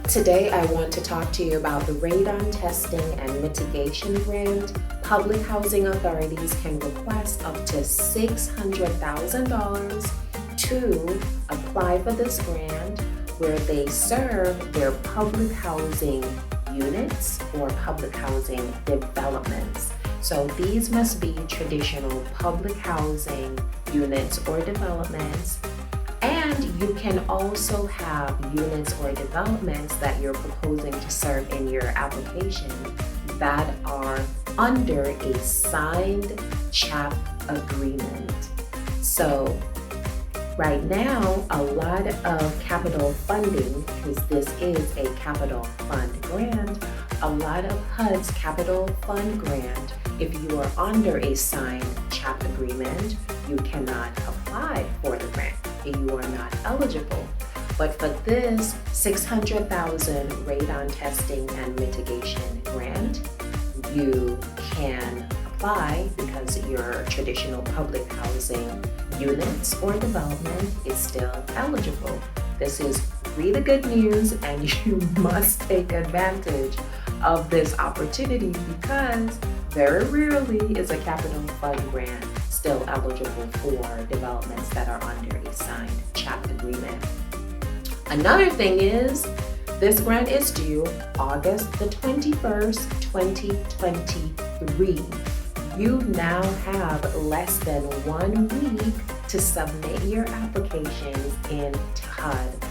Today, I want to talk to you about the Radon Testing and Mitigation Grant. Public housing authorities can request up to $600,000 to apply for this grant, where they serve their public housing units or public housing developments. So these must be traditional public housing units or developments. And you can also have units or developments that you're proposing to serve in your application that are under a signed CHAP agreement. So right now, a lot of capital funding, because this is a capital fund grant, a lot of HUD's capital fund grant, if you are under a signed CHAP agreement, you cannot apply for the grant. You are not eligible. But for this $600,000 radon testing and mitigation grant, you can apply because your traditional public housing units or development is still eligible. This is really good news, and you must take advantage of this opportunity because very rarely is a capital fund grant still eligible for developments that are under a signed CHAP agreement. Another thing is, this grant is due August the 21st, 2023. You now have less than 1 week to submit your applications into HUD.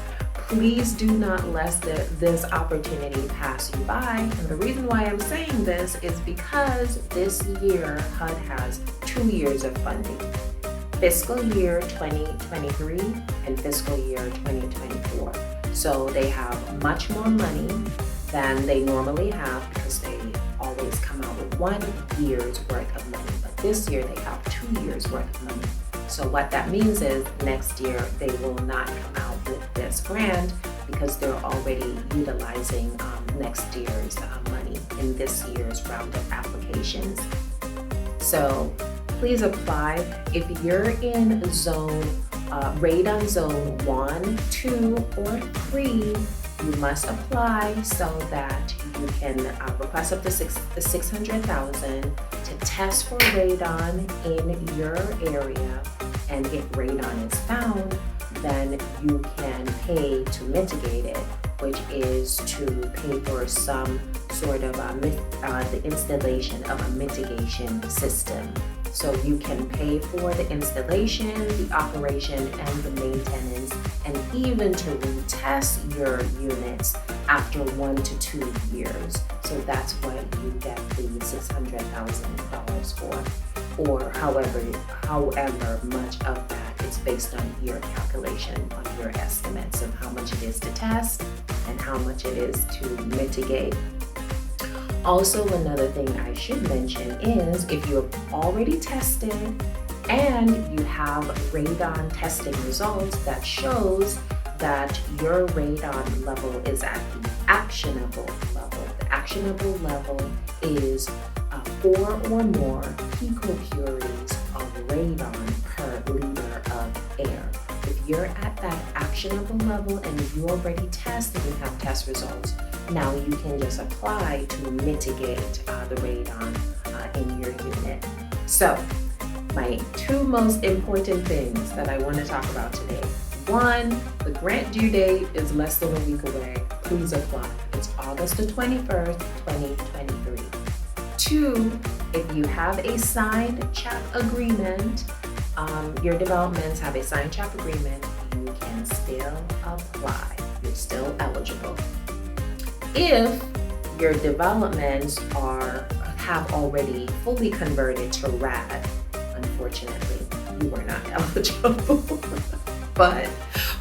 Please do not let this opportunity pass you by. And the reason why I'm saying this is because this year HUD has 2 years of funding. Fiscal year 2023 and fiscal year 2024. So they have much more money than they normally have because they always come out with 1 year's worth of money. But this year they have 2 years worth of money. So what that means is next year they will not come out with this grant because they're already utilizing next year's money in this year's round of applications. So please apply. If you're in radon zone 1, 2, or 3, you must apply so that you can request up to $600,000 to test for radon in your area. And if radon is found, then you can pay to mitigate it, which is to pay for some sort of the installation of a mitigation system. So you can pay for the installation, the operation, and the maintenance, and even to retest your units after 1 to 2 years. So that's what you get the $600,000 for, or however much of that is based on your calculation, on your estimates of how much it is to test and how much it is to mitigate. Also, another thing I should mention is if you have already tested and you have radon testing results that shows that your radon level is at the actionable level. The actionable level is 4 or more picocuries of radon per liter of air. If you're at that actionable level and you already tested and have test results, now you can just apply to mitigate the radon in your unit. So, my 2 most important things that I want to talk about today. 1, the grant due date is less than a week away. Please apply. It's August the 21st, 2023. 2, if you have a signed CHAP agreement, your developments have a signed CHAP agreement, you can still apply. You're still eligible. If your developments have already fully converted to RAD, unfortunately, you are not eligible. But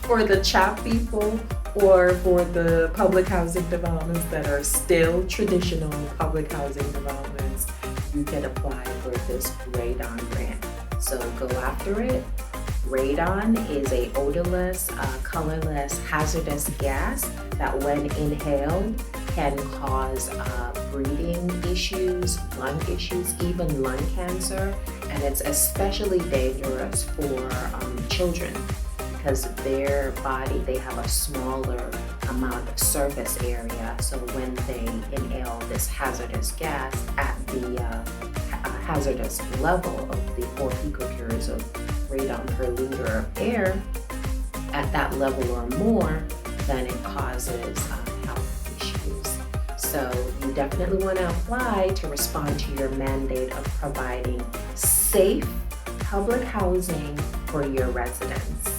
for the CHAP people or for the public housing developments that are still traditional public housing developments, you can apply for this radon grant. So go after it. Radon is a odorless, colorless, hazardous gas that when inhaled can cause breathing issues, lung issues, even lung cancer, and it's especially dangerous for children because their body, they have a smaller amount of surface area. So when they inhale this hazardous gas at the hazardous level of the 4 picocures of radon per liter of air, at that level or more, then it causes health issues. So you definitely want to apply to respond to your mandate of providing safe public housing for your residents.